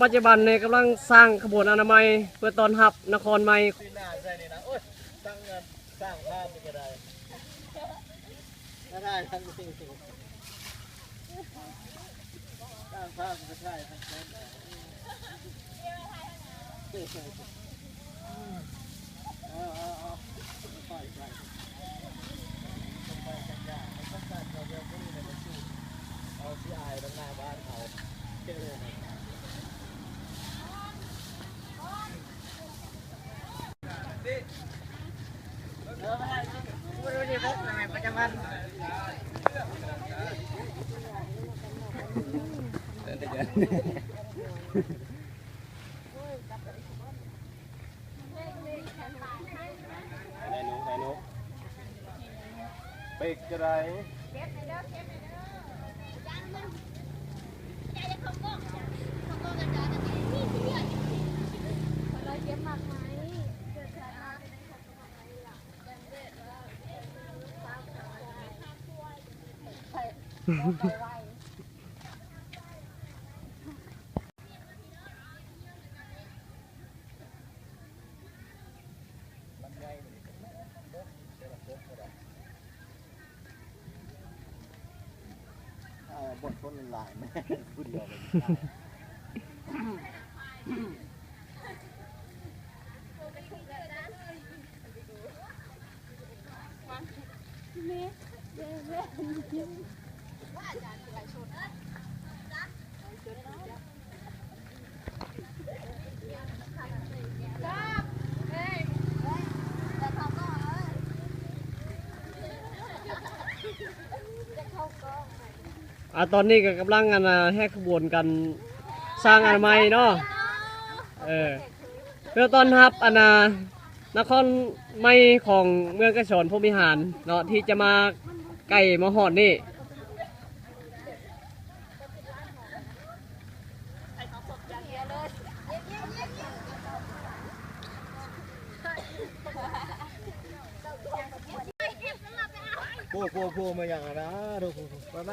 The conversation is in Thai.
ปัจจุบันเนี่ยกำลังสร้างขบวนอนามัยเพื่อต้อนรับนครใหม่สร้างภาพก็ได้ได้ทั้งสิ่งสร้างภาพก็ได้ทั้งนั้นปล่อยไปกันยากมันต้องการเราเรื่องพวกนี้ในมันสู้เอาที่อายตรงหน้าบ้านเขาเจอเลยประจำวันไปกระไรบทคนหลายแม่พูดเดียวเลยตอนนี้ก็กำลังแหกขบวนกันสร้างอนามัยเนาะเพื่อต้อนรับนครใหม่ของเมืองกระชอนพรหมวิหารเนาะที่จะมาไก่มาหอดนี่โผล่มาอย่างนะดูไปไหม